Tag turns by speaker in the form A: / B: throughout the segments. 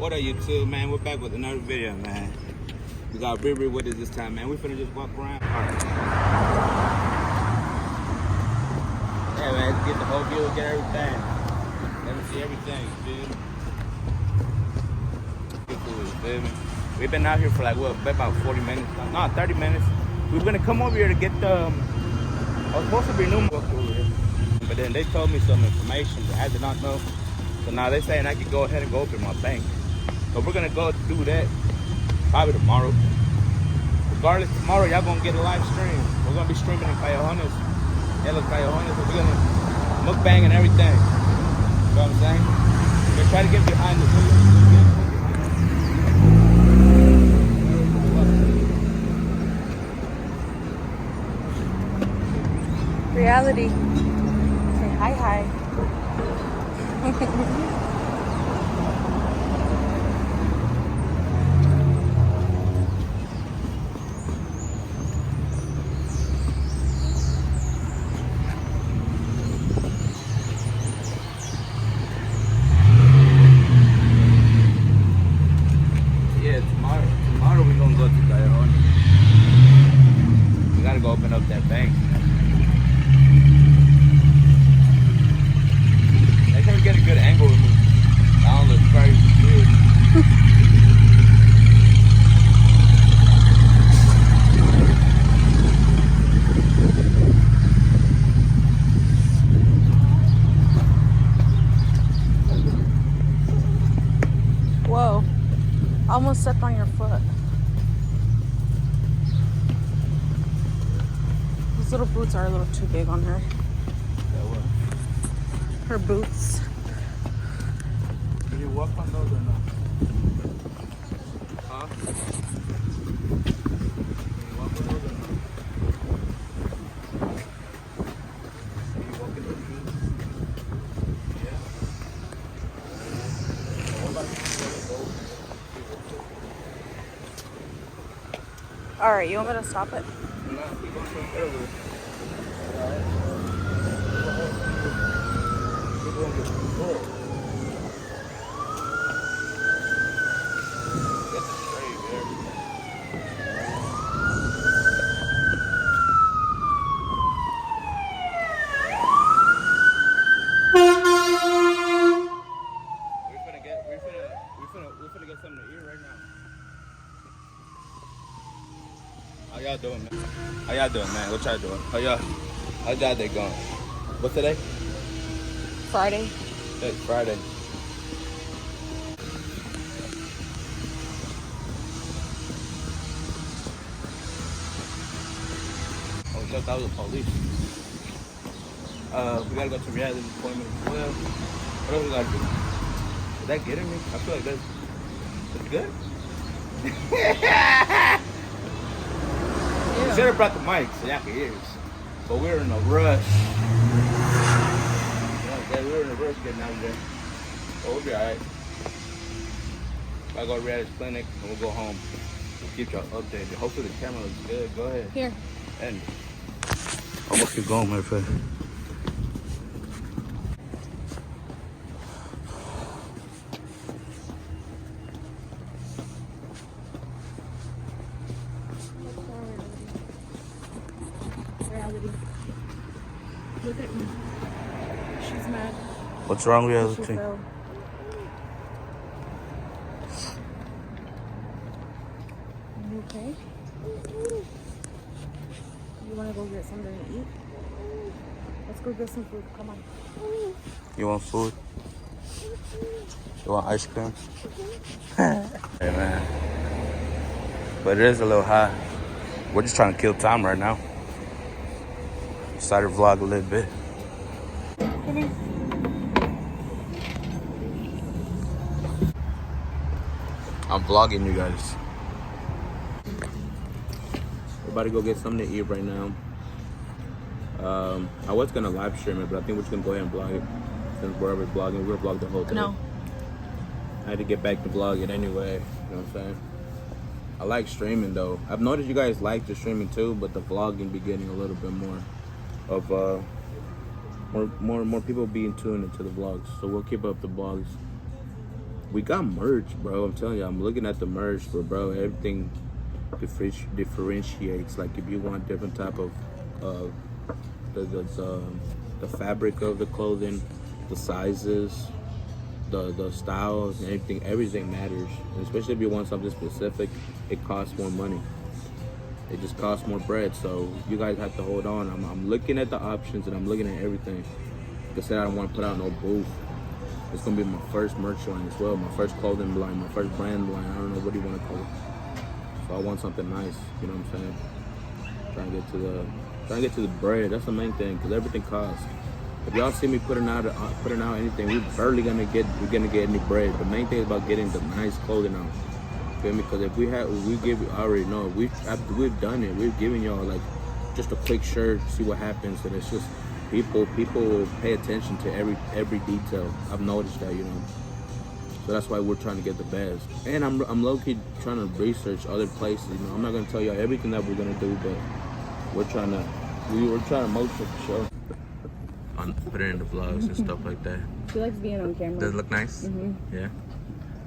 A: What are you two, man? We're back with another video, man. We got Riri with us this time, man. We finna just walk around. Alright. Yeah, man, get the whole view, get everything. Let me see everything, feel me? We've been out here for like, what, about 40 minutes? No, 30 minutes. We were gonna come over here to get the, I was supposed to be new over here. But then they told me some information that I did not know. So now they're saying I could go ahead and go open my bank. So we're gonna go do that probably tomorrow. Regardless, tomorrow y'all gonna get a live stream. We're gonna be streaming in Callejones. Yeah, look, Callejones. So we're gonna mukbang and everything. You know what I'm saying? We're gonna try to get behind the scenes.
B: Reality. Say hi, hi.
A: Yeah, tomorrow we're gonna go to Callejones. We gotta go open up that bank. They can get a good angle with me. I don't look crazy good.
B: Whoa. Almost stepped on your foot. Those little boots are a little too big on her.
A: Yeah, what?
B: Her boots.
A: Can you walk on those or no? Huh? Can you walk on those or no? Can you walk in those shoes? Yeah. What about
B: All right, you want me to stop it?
A: no, keep on from earlier. Alright. Keep on getting good. Get the tray there. We finna get something to eat right now. How y'all doing, man? How y'all doing, man? What y'all doing? How y'all day going? What's today?
B: Friday.
A: It's Friday. Oh, shit, that was the police. We gotta go to reality appointment as well. What else we gotta do? Is that getting me? I feel like that's good. We should have brought the mic so y'all could hear us. But we're in a rush. We were in a rush getting out of there. But we'll be alright. I'll go to Reality Clinic and we'll go home. We'll keep y'all updated. Hopefully the camera looks good. Go ahead.
B: Here.
A: And I'm gonna keep going, my friend.
B: Reality. Look at me. She's mad.
A: What's wrong,
B: She
A: Reality?
B: fell. You okay? You want to go get something to eat? Let's go get some food. Come on.
A: You want food? You want ice cream? Hey, man. But it is a little hot. We're just trying to kill time right now. Decided to vlog a little bit. I'm vlogging you guys. We're about to go get something to eat right now. I was gonna live stream it, but I think we're just gonna go ahead and vlog it. Since we're already vlogging, we're gonna vlog the whole thing.
B: No.
A: I had to get back to vlogging anyway. You know what I'm saying? I like streaming though. I've noticed you guys like the streaming too, but the vlogging be getting a little bit more of more people being tuned into the vlogs. So we'll keep up the vlogs. We got merch, bro. I'm telling you, I'm looking at the merch, bro. Everything differentiates. Like if you want different type of the fabric of the clothing, the sizes, the styles, and everything matters. And especially if you want something specific, it costs more money. It just costs more bread. So you guys have to hold on. I'm looking at the options and I'm looking at everything. Like I said, I don't want to put out no booth. It's gonna be my first merch line as well, my first clothing line, my first brand line. I don't know what do you want to call it. So I want something nice. You know what I'm saying? Trying to get to the bread. That's the main thing, because everything costs. If y'all see me putting out anything, we're gonna get any bread. The main thing is about getting the nice clothing out. Feel me? Because I already know we've done it. We've given y'all like just a quick shirt, see what happens, and it's just people will pay attention to every detail. I've noticed that, you know. So that's why we're trying to get the best. And I'm low-key trying to research other places. You know, I'm not gonna tell y'all everything that we're gonna do, but we're trying to motion for sure. Put it in the vlogs and stuff like that.
B: She likes being on camera.
A: Does it look nice?
B: Mm-hmm.
A: Yeah.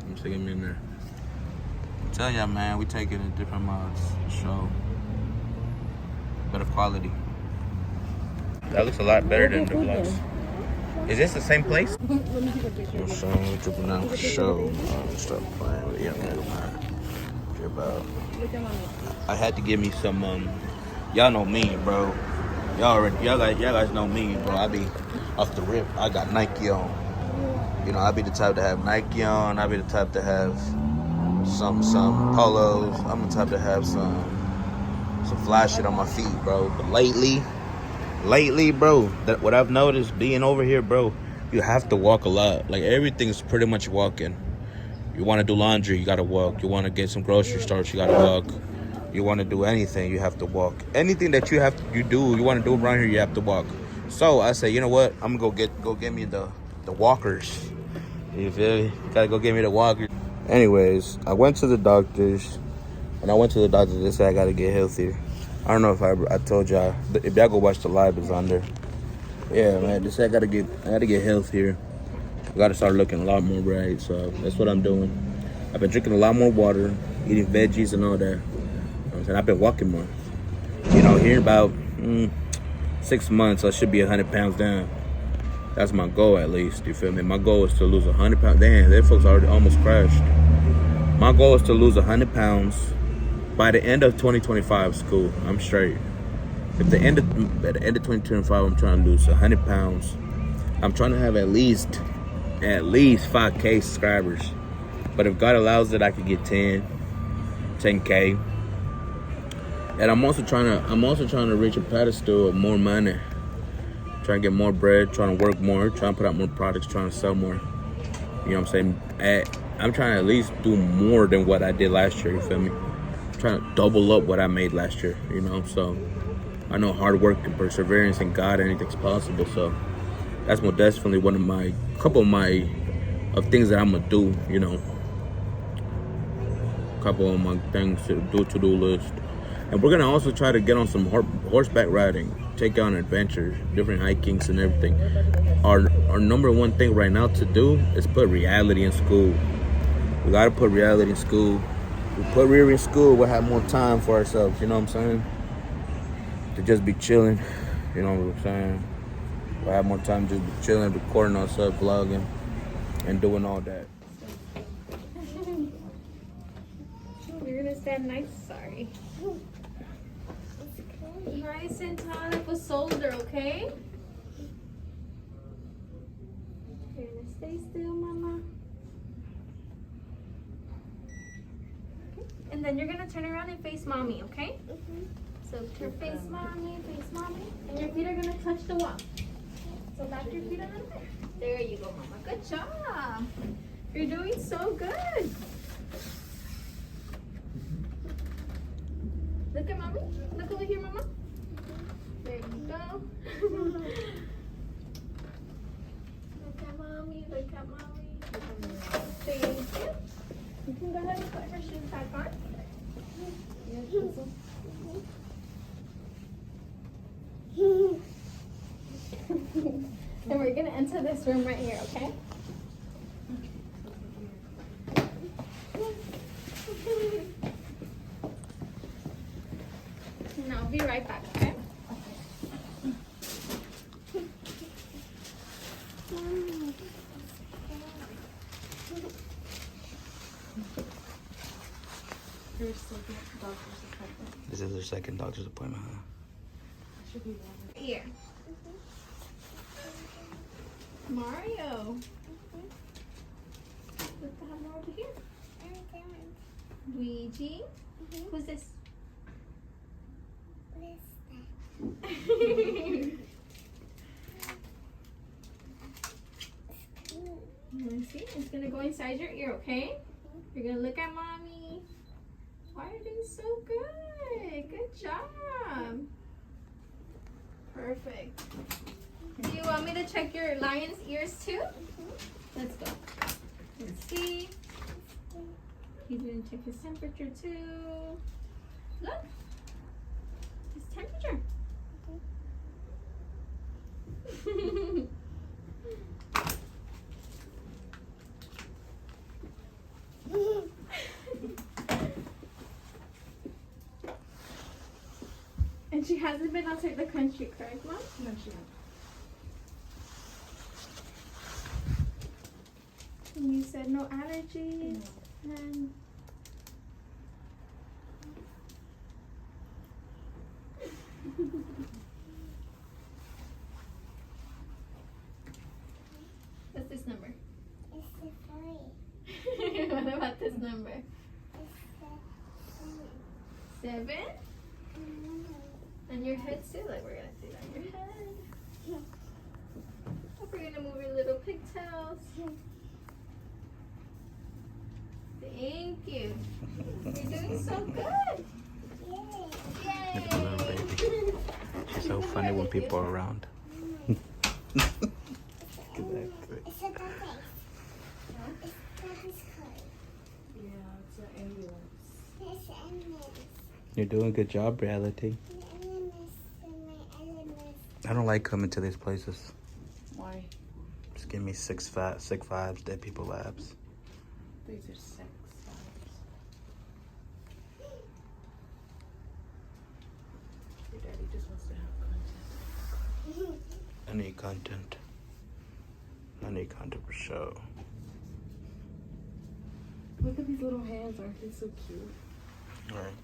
A: I'm sticking me in there. I'm telling y'all, man, we taking a different mods show. Better quality. That looks a lot better than the vlogs. Is this the same place?
B: Let me take a picture.
A: I'm showing you tripping out for show. Stop playing with young nigga, man. Trip out.
B: Look at mommy.
A: I had to give me some. Y'all know me, bro. Y'all guys know me, bro. I be off the rip. I got Nike on. You know, I be the type to have Nike on. I be the type to have some polos. I'm the type to have some fly shit on my feet, bro. But lately, bro, what I've noticed being over here, bro, you have to walk a lot. Like everything's pretty much walking. You want to do laundry, you gotta walk. You want to get some grocery stores, you gotta walk. You want to do anything, you have to walk. Anything that you want to do around here, you have to walk. So I say, you know what? I'm gonna go get me the walkers. You feel me? Gotta go get me the walkers. Anyways, I went to the doctors, and they said I gotta get healthier. I don't know if I told y'all. If y'all go watch the live, it's on there. Yeah, man. They said I gotta get healthier. I gotta start looking a lot more right. So that's what I'm doing. I've been drinking a lot more water, eating veggies and all that. And I've been walking more. You know, here in about 6 months, I should be 100 pounds down. That's my goal, at least. You feel me? My goal is to lose 100 pounds. Damn, that folks already almost crashed. My goal is to lose 100 pounds by the end of 2025. School, I'm straight. At the end of 2025, I'm trying to lose 100 pounds. I'm trying to have at least 5K subscribers. But if God allows it, I could get 10K. And I'm also trying to reach a pedestal of more money. Trying to get more bread, trying to work more, trying to put out more products, trying to sell more. You know what I'm saying? I'm trying to at least do more than what I did last year, you feel me? I'm trying to double up what I made last year, you know? So I know hard work and perseverance and God, anything's possible. So that's most definitely one of my things that I'm gonna do, you know. Couple of my things to do list. And we're gonna also try to get on some horseback riding, take on adventures, different hikings and everything. Our number one thing right now to do is put reality in school. We gotta put reality in school. We put reality in school, we'll have more time for ourselves, you know what I'm saying? To just be chilling, you know what I'm saying? We'll have more time to just be chilling, recording ourselves, vlogging, and doing all that.
B: You're gonna stand nice, sorry. Nice and tall like a soldier, okay? You're gonna stay still, mama. Okay. And then you're gonna turn around and face mommy, okay? So face mommy, and your feet are gonna touch the wall. So back your feet a little bit. There you go, mama. Good job. You're doing so good. Look at mommy. Look over here, mama. There you go. Look at mommy. Look at mommy. Thank you. You can go ahead and put her shoes back on. And we're gonna enter this room right here, okay? be right back, okay?
A: This is their second doctor's appointment, huh?
B: Here. Mario. What the hell more over here? Luigi. Who's this? Let me see. It's gonna go inside your ear, okay? You're gonna look at mommy. Why are you doing so good? Good job. Perfect. Do you want me to check your lion's ears too? Let's go. Let's see. He's gonna check his temperature too. Look. His temperature. And she hasn't been outside the country, correct, Mom?
C: No, she hasn't.
B: And you said no allergies.
C: No.
B: And what's this number? What about this number? 7? And your head too? Like we're gonna see that on your head. We're gonna move your little pigtails. Thank you. You're doing so good. Yay!
A: Look at the little baby. It's so funny when people are around. Look at that.
C: Yeah, it's an ambulance.
A: You're doing a good job, Reality. I don't like coming to these places.
C: Why?
A: Just give me sick vibes, dead people vibes.
C: These are 6 vibes. Your daddy just wants to have content.
A: I need content. I need content for sure.
C: Look at these little hands, aren't they so cute?
A: Alright.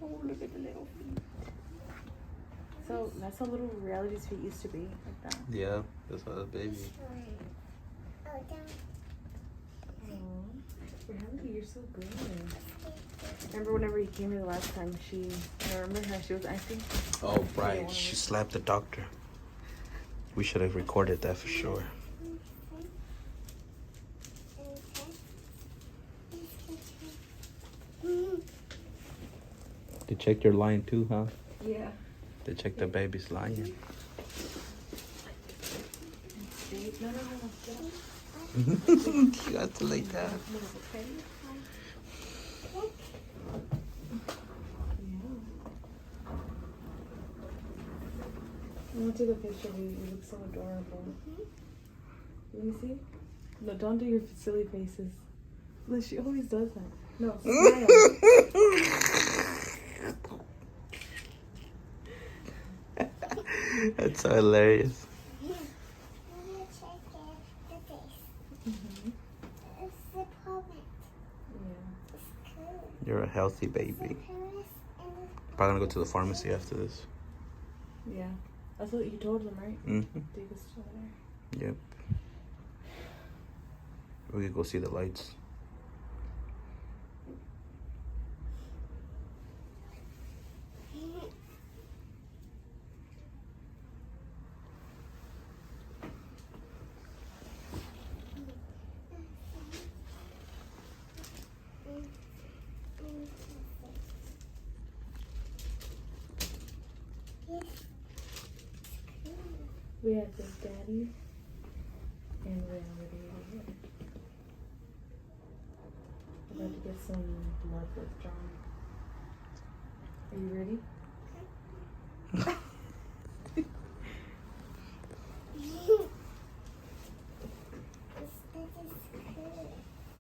C: Oh, look at the little feet. So that's how little Reality's feet used to be, like that.
A: Yeah, that's how the baby.
C: Oh, Reality, you're so good. Remember whenever you came here the last time, I remember how she was acting?
A: Oh, right. She slapped the doctor. We should have recorded that for sure. They checked your lion too, huh?
C: Yeah.
A: They checked the baby's lion.
C: No.
A: You got to lay down.
C: Okay. I want to take a picture of you. You look so adorable. Let me see. No, don't do your silly faces. Look, she always does that. No, smile.
A: That's so hilarious. You're a healthy baby. Probably gonna go to the pharmacy after this.
C: Yeah. That's what you told them, right?
A: Mm-hmm.
C: Take us to there.
A: Yep. We could go see the lights.
C: We have this daddy and Reality over here. I'm about to get some blood withdrawn. Are you ready?